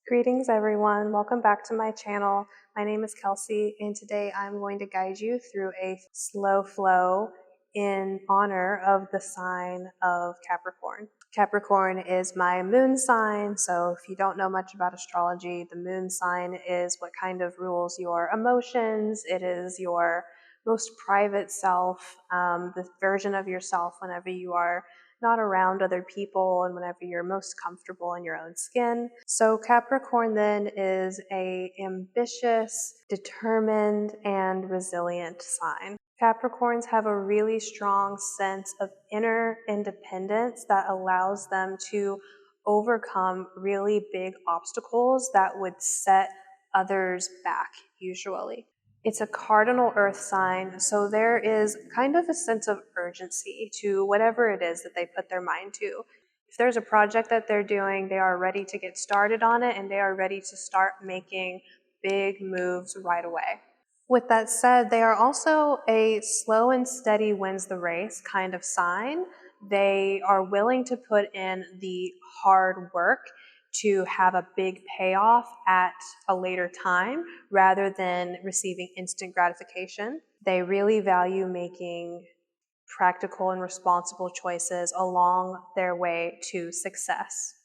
Greetings everyone, welcome back to my channel. My name is Kelsey and today I'm going to guide you through a slow flow in honor of the sign of Capricorn. Capricorn is my moon sign, so if you don't know much about astrology, the moon sign is what kind of rules your emotions. It is your most private self, the version of yourself whenever you are not around other people and whenever you're most comfortable in your own skin. So Capricorn then is a ambitious, determined, and resilient sign. Capricorns have a really strong sense of inner independence that allows them to overcome really big obstacles that would set others back usually. It's a cardinal earth sign, so there is kind of a sense of urgency to whatever it is that they put their mind to. If there's a project that they're doing, they are ready to get started on it and they are ready to start making big moves right away. With that said, they are also a slow and steady wins the race kind of sign. They are willing to put in the hard work to have a big payoff at a later time rather than receiving instant gratification. They really value making practical and responsible choices along their way to success.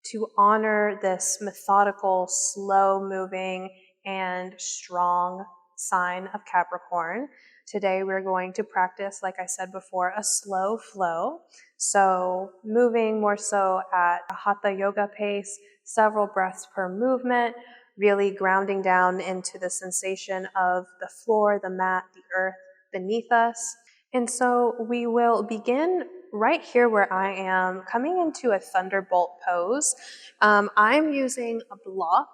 To honor this methodical, slow-moving, and strong sign of Capricorn, today we're going to practice, like I said before, a slow flow. So moving more so at a hatha yoga pace, several breaths per movement, really grounding down into the sensation of the floor, the mat, the earth beneath us. And so we will begin right here where I am, coming into a thunderbolt pose. I'm using a block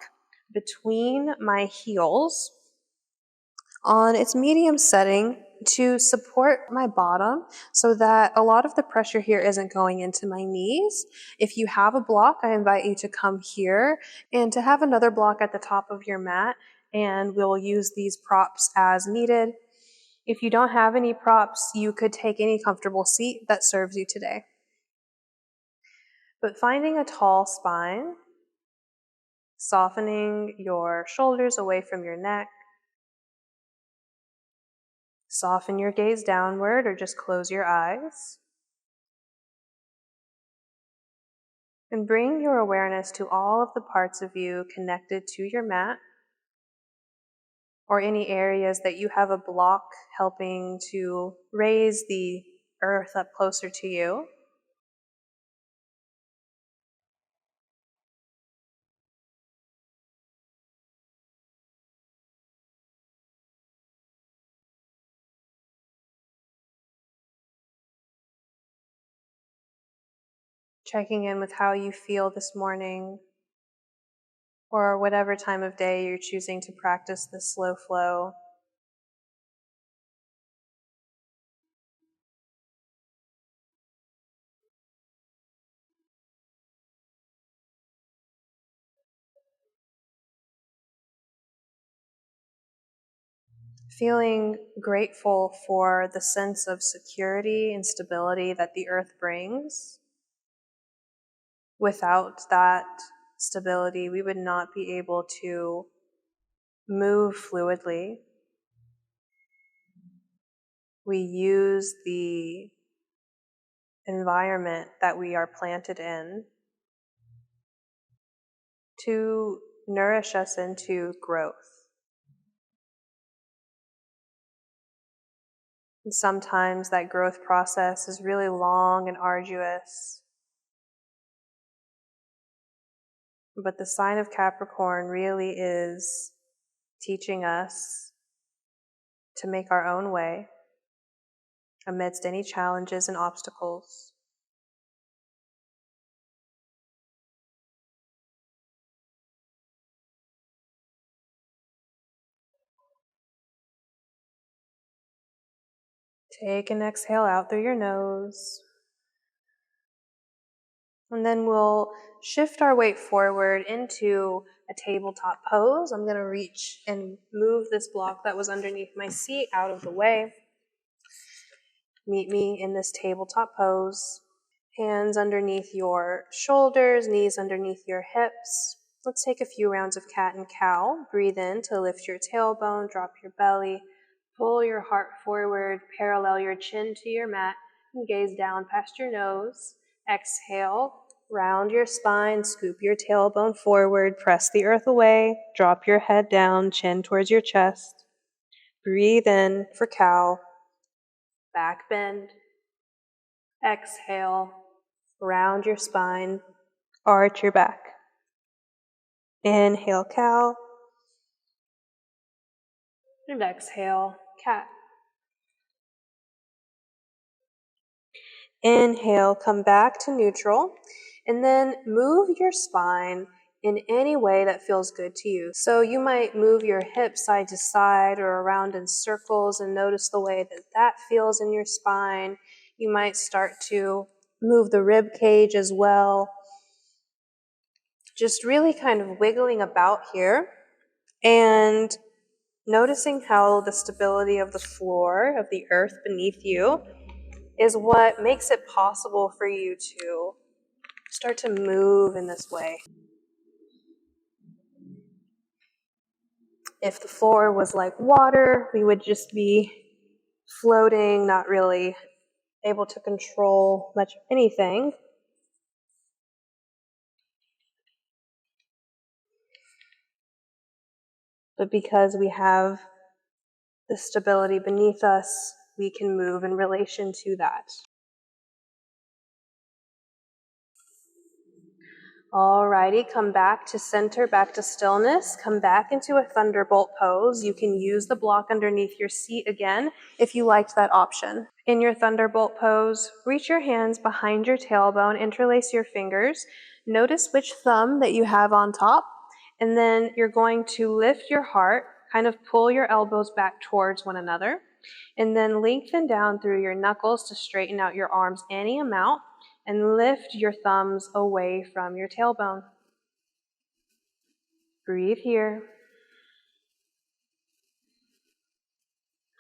between my heels on its medium setting to support my bottom so that a lot of the pressure here isn't going into my knees. If you have a block, I invite you to come here and to have another block at the top of your mat, and we'll use these props as needed. If you don't have any props, you could take any comfortable seat that serves you today. But finding a tall spine, softening your shoulders away from your neck, soften your gaze downward or just close your eyes. And bring your awareness to all of the parts of you connected to your mat or any areas that you have a block helping to raise the earth up closer to you. Checking in with how you feel this morning, or whatever time of day you're choosing to practice this slow flow. Feeling grateful for the sense of security and stability that the earth brings. Without that stability, we would not be able to move fluidly. We use the environment that we are planted in to nourish us into growth. And sometimes that growth process is really long and arduous. But the sign of Capricorn really is teaching us to make our own way amidst any challenges and obstacles. Take an exhale out through your nose. And then we'll shift our weight forward into a tabletop pose. I'm going to reach and move this block that was underneath my seat out of the way. Meet me in this tabletop pose. Hands underneath your shoulders, knees underneath your hips. Let's take a few rounds of cat and cow. Breathe in to lift your tailbone, drop your belly, pull your heart forward, parallel your chin to your mat, and gaze down past your nose. Exhale, round your spine, scoop your tailbone forward, press the earth away, drop your head down, chin towards your chest. Breathe in for cow, back bend. Exhale, round your spine, arch your back. Inhale, cow, and exhale, cat. Inhale, come back to neutral, and then move your spine in any way that feels good to you. So you might move your hips side to side or around in circles and notice the way that that feels in your spine. You might start to move the rib cage as well. Just really kind of wiggling about here and noticing how the stability of the floor, of the earth beneath you, is what makes it possible for you to start to move in this way. If the floor was like water, we would just be floating, not really able to control much of anything. But because we have the stability beneath us, we can move in relation to that. Alrighty, come back to center, back to stillness. Come back into a thunderbolt pose. You can use the block underneath your seat again if you liked that option. In your thunderbolt pose, reach your hands behind your tailbone, interlace your fingers. Notice which thumb that you have on top, and then you're going to lift your heart, kind of pull your elbows back towards one another, and then lengthen down through your knuckles to straighten out your arms any amount, and lift your thumbs away from your tailbone. Breathe here.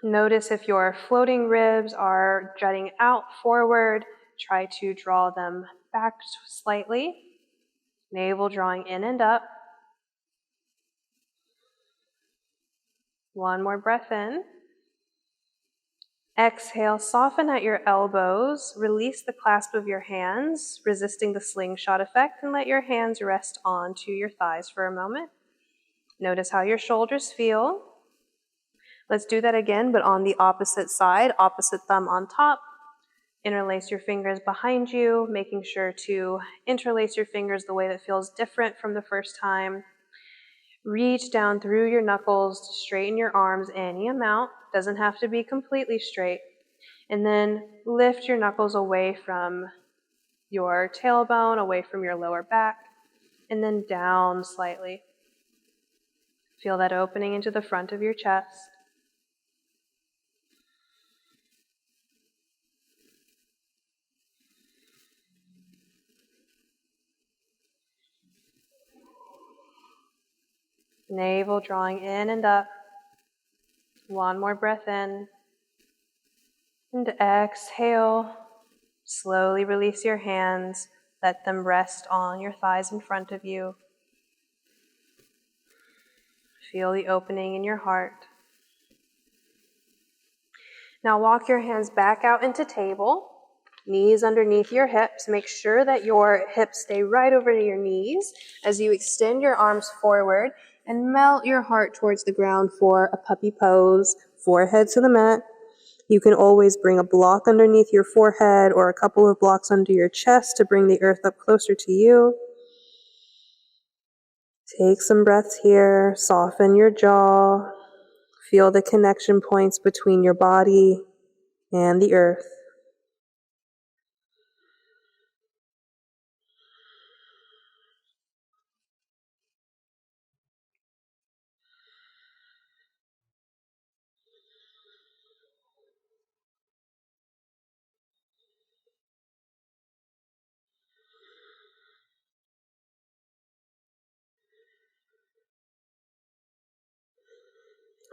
Notice if your floating ribs are jutting out forward, try to draw them back slightly. Navel drawing in and up. One more breath in. Exhale, soften at your elbows, release the clasp of your hands, resisting the slingshot effect, and let your hands rest onto your thighs for a moment. Notice how your shoulders feel. Let's do that again, but on the opposite side, opposite thumb on top. Interlace your fingers behind you, making sure to interlace your fingers the way that feels different from the first time. Reach down through your knuckles to straighten your arms any amount. Doesn't have to be completely straight. And then lift your knuckles away from your tailbone, away from your lower back, and then down slightly. Feel that opening into the front of your chest. Navel drawing in and up. One more breath in. And exhale. Slowly release your hands. Let them rest on your thighs in front of you. Feel the opening in your heart. Now walk your hands back out into table. Knees underneath your hips. Make sure that your hips stay right over your knees as you extend your arms forward and melt your heart towards the ground for a puppy pose, forehead to the mat. You can always bring a block underneath your forehead or a couple of blocks under your chest to bring the earth up closer to you. Take some breaths here, soften your jaw, feel the connection points between your body and the earth.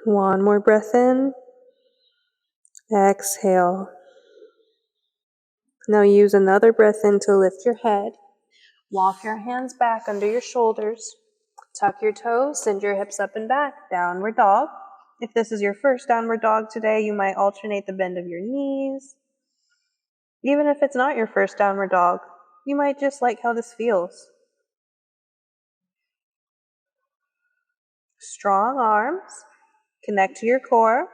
One more breath in. Exhale. Now use another breath in to lift your head. Walk your hands back under your shoulders. Tuck your toes, send your hips up and back, downward dog. If this is your first downward dog today, you might alternate the bend of your knees. Even if it's not your first downward dog, you might just like how this feels. Strong arms, connect to your core.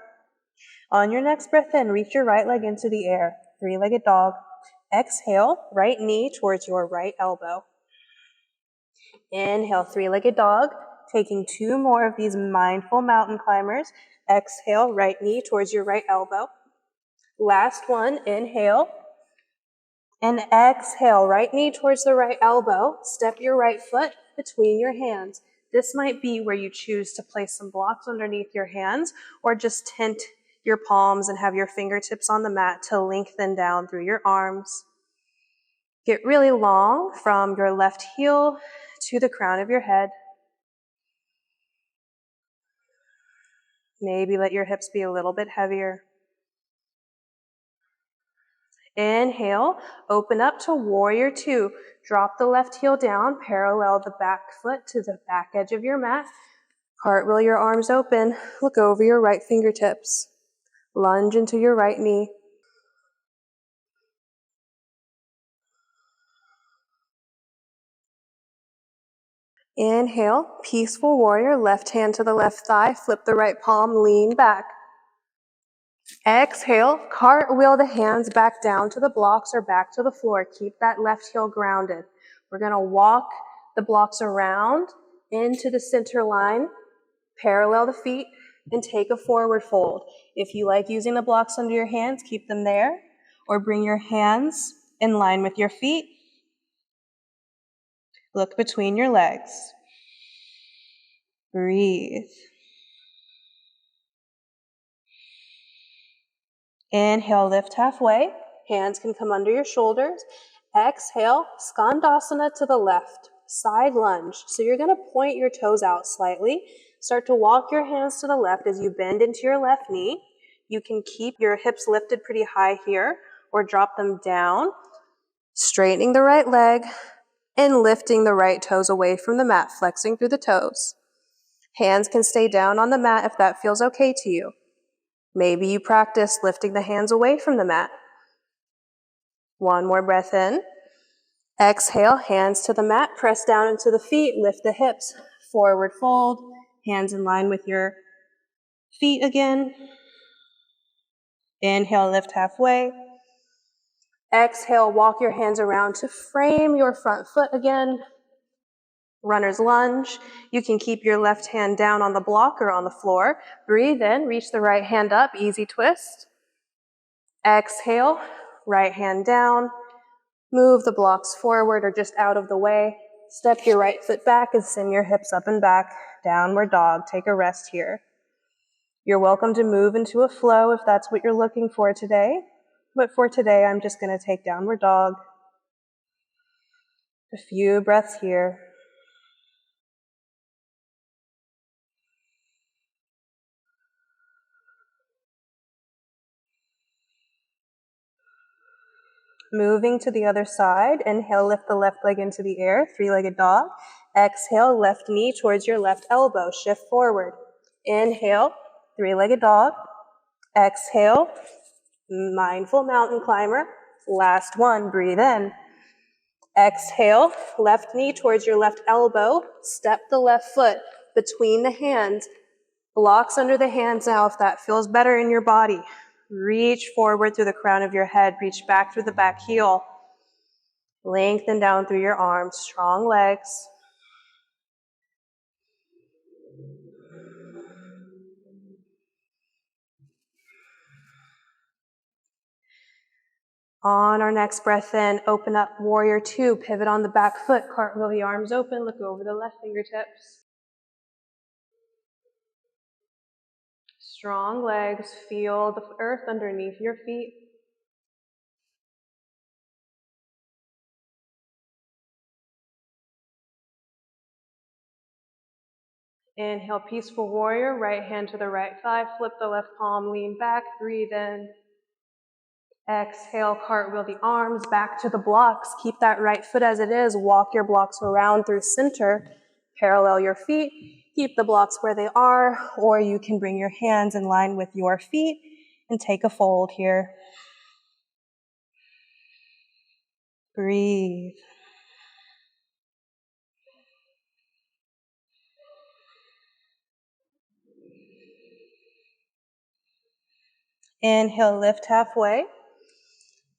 On your next breath in, reach your right leg into the air, three-legged dog. Exhale, right knee towards your right elbow. Inhale, three-legged dog. Taking 2 more of these mindful mountain climbers. Exhale, right knee towards your right elbow. Last one, inhale. And exhale, right knee towards the right elbow. Step your right foot between your hands. This might be where you choose to place some blocks underneath your hands or just tent your palms and have your fingertips on the mat to lengthen down through your arms. Get really long from your left heel to the crown of your head. Maybe let your hips be a little bit heavier. Inhale, open up to warrior 2. Drop the left heel down, parallel the back foot to the back edge of your mat. Cartwheel your arms open, look over your right fingertips. Lunge into your right knee. Inhale, peaceful warrior, left hand to the left thigh, flip the right palm, lean back. Exhale, cartwheel the hands back down to the blocks or back to the floor. Keep that left heel grounded. We're going to walk the blocks around into the center line, parallel the feet, and take a forward fold. If you like using the blocks under your hands, keep them there, or bring your hands in line with your feet. Look between your legs. Breathe. Inhale, lift halfway. Hands can come under your shoulders. Exhale, Skandasana to the left. Side lunge. So you're going to point your toes out slightly. Start to walk your hands to the left as you bend into your left knee. You can keep your hips lifted pretty high here or drop them down. Straightening the right leg and lifting the right toes away from the mat, flexing through the toes. Hands can stay down on the mat if that feels okay to you. Maybe you practice lifting the hands away from the mat. One more breath in. Exhale, hands to the mat, press down into the feet, lift the hips, forward fold, hands in line with your feet again. Inhale, lift halfway. Exhale, walk your hands around to frame your front foot again. Runner's lunge. You can keep your left hand down on the block or on the floor. Breathe in, reach the right hand up, easy twist. Exhale, right hand down. Move the blocks forward or just out of the way. Step your right foot back and send your hips up and back. Downward dog. Take a rest here. You're welcome to move into a flow if that's what you're looking for today. But for today, I'm just going to take downward dog. A few breaths here. Moving to the other side. Inhale, lift the left leg into the air, three-legged dog. Exhale, left knee towards your left elbow. Shift forward. Inhale, three-legged dog. Exhale, mindful mountain climber. Last one, breathe in. Exhale, left knee towards your left elbow. Step the left foot between the hands. Blocks under the hands now if that feels better in your body. Reach forward through the crown of your head. Reach back through the back heel. Lengthen down through your arms. Strong legs. On our next breath in, open up warrior 2. Pivot on the back foot. Cartwheel the arms open. Look over the left fingertips. Strong legs. Feel the earth underneath your feet. Inhale, peaceful warrior. Right hand to the right thigh. Flip the left palm. Lean back. Breathe in. Exhale, cartwheel the arms back to the blocks. Keep that right foot as it is. Walk your blocks around through center. Parallel your feet, keep the blocks where they are, or you can bring your hands in line with your feet and take a fold here. Breathe. Inhale, lift halfway.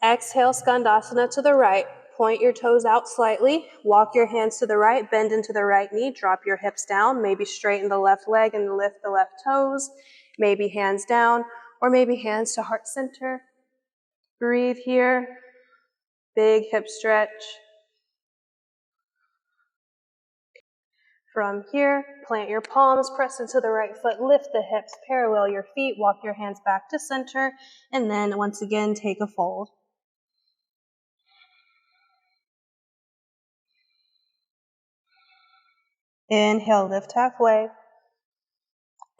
Exhale, Skandasana to the right. Point your toes out slightly. Walk your hands to the right, bend into the right knee, drop your hips down, maybe straighten the left leg and lift the left toes, maybe hands down, or maybe hands to heart center. Breathe here. Big hip stretch. From here, plant your palms, press into the right foot, lift the hips, parallel your feet, walk your hands back to center, and then once again, take a fold. Inhale, lift halfway.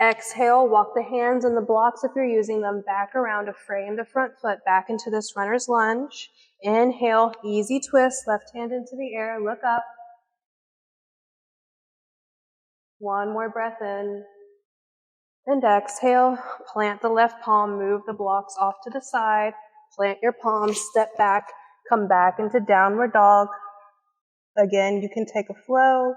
Exhale, walk the hands and the blocks, if you're using them, back around to frame the front foot back into this runner's lunge. Inhale, easy twist, left hand into the air, look up. One more breath in. And exhale, plant the left palm, move the blocks off to the side, plant your palms, step back, come back into downward dog. Again, you can take a flow.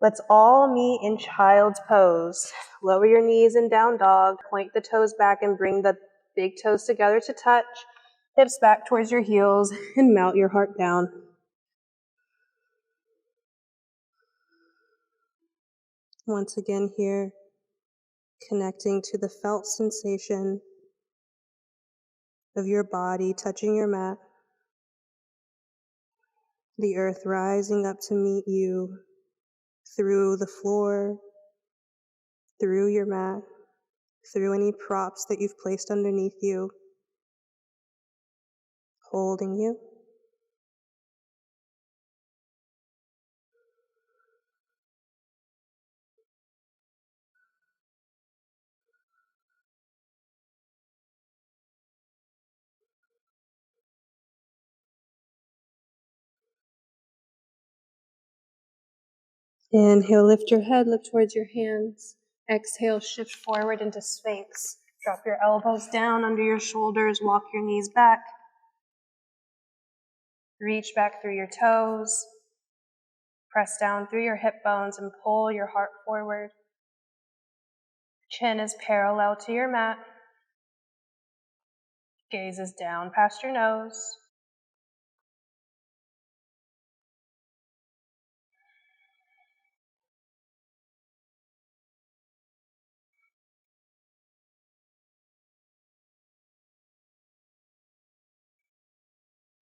Let's all meet in child's pose. Lower your knees in down dog, point the toes back and bring the big toes together to touch, hips back towards your heels, and melt your heart down. Once again here, connecting to the felt sensation of your body touching your mat, the earth rising up to meet you through the floor, through your mat, through any props that you've placed underneath you, holding you. Inhale, lift your head, look towards your hands. Exhale, shift forward into Sphinx. Drop your elbows down under your shoulders, walk your knees back. Reach back through your toes. Press down through your hip bones and pull your heart forward. Chin is parallel to your mat. Gaze is down past your nose.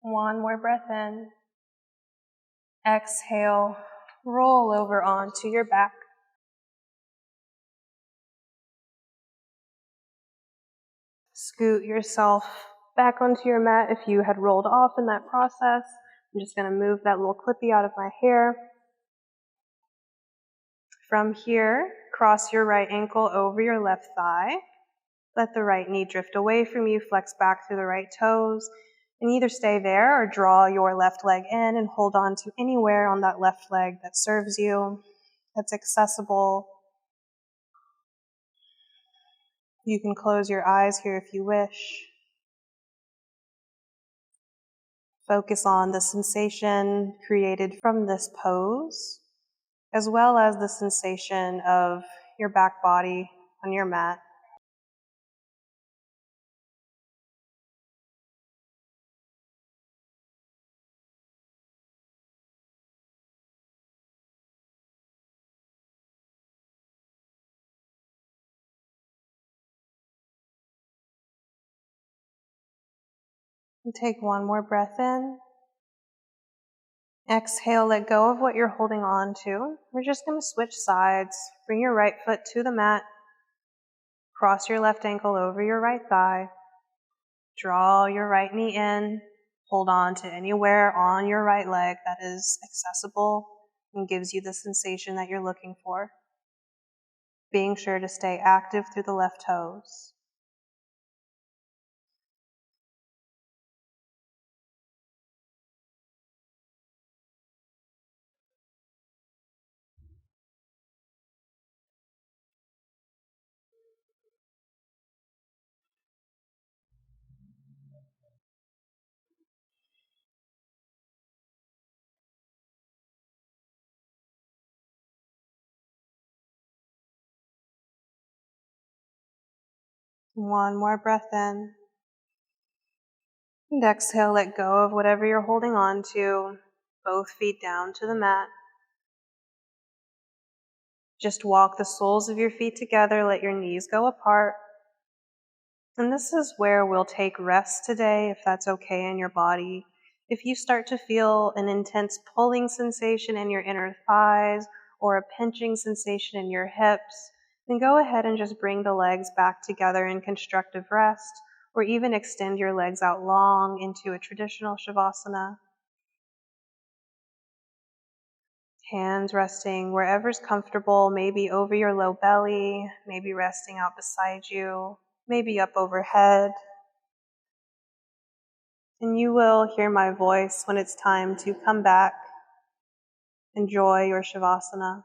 One more breath in. Exhale, roll over onto your back. Scoot yourself back onto your mat if you had rolled off in that process. I'm just going to move that little clippy out of my hair. From here, cross your right ankle over your left thigh. Let the right knee drift away from you, flex back through the right toes, and either stay there or draw your left leg in and hold on to anywhere on that left leg that serves you, that's accessible. You can close your eyes here if you wish. Focus on the sensation created from this pose, as well as the sensation of your back body on your mat. And take one more breath in. Exhale, let go of what you're holding on to. We're just going to switch sides. Bring your right foot to the mat. Cross your left ankle over your right thigh. Draw your right knee in. Hold on to anywhere on your right leg that is accessible and gives you the sensation that you're looking for. Being sure to stay active through the left toes. One more breath in. And exhale, let go of whatever you're holding on to. Both feet down to the mat. Just walk the soles of your feet together, let your knees go apart. And this is where we'll take rest today, if that's okay in your body. If you start to feel an intense pulling sensation in your inner thighs or a pinching sensation in your hips, then go ahead and just bring the legs back together in constructive rest, or even extend your legs out long into a traditional Shavasana. Hands resting wherever's comfortable, maybe over your low belly, maybe resting out beside you, maybe up overhead. And you will hear my voice when it's time to come back. Enjoy your Shavasana.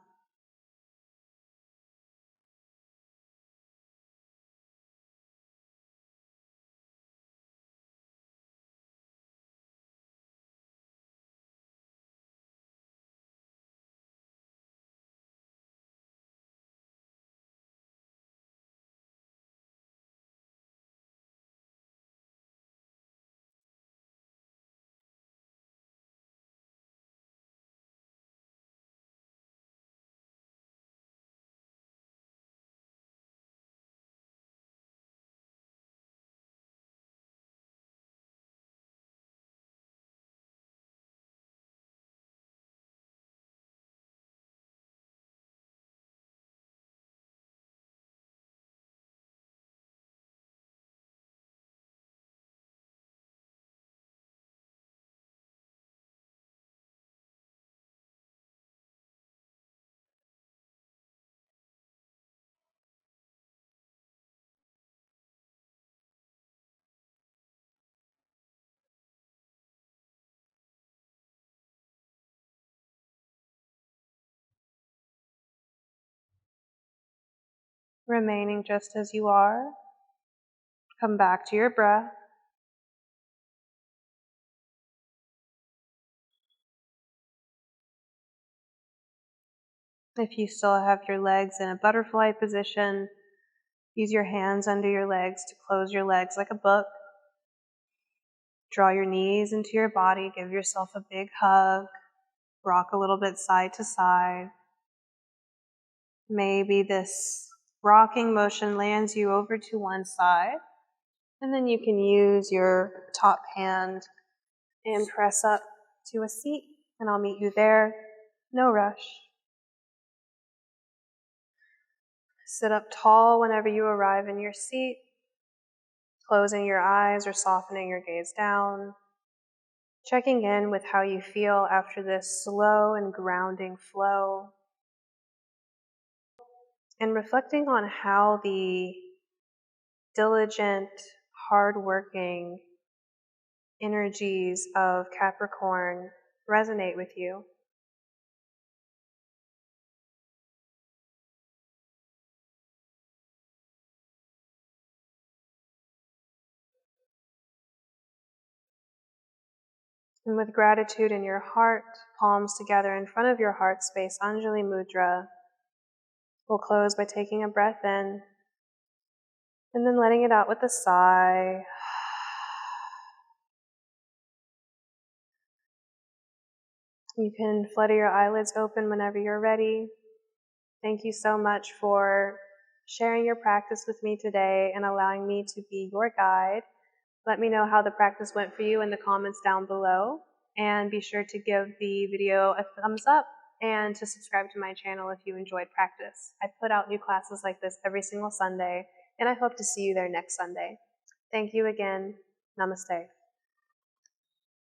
Remaining just as you are. Come back to your breath. If you still have your legs in a butterfly position, use your hands under your legs to close your legs like a book. Draw your knees into your body, give yourself a big hug, rock a little bit side to side. Maybe this rocking motion lands you over to one side, and then you can use your top hand and press up to a seat, and I'll meet you there. No rush. Sit up tall whenever you arrive in your seat, closing your eyes or softening your gaze down, checking in with how you feel after this slow and grounding flow, and reflecting on how the diligent, hardworking energies of Capricorn resonate with you. And with gratitude in your heart, palms together in front of your heart space, Anjali Mudra, we'll close by taking a breath in and then letting it out with a sigh. You can flutter your eyelids open whenever you're ready. Thank you so much for sharing your practice with me today and allowing me to be your guide. Let me know how the practice went for you in the comments down below. And be sure to give the video a thumbs up and to subscribe to my channel if you enjoyed practice. I put out new classes like this every single Sunday, and I hope to see you there next Sunday. Thank you again. Namaste.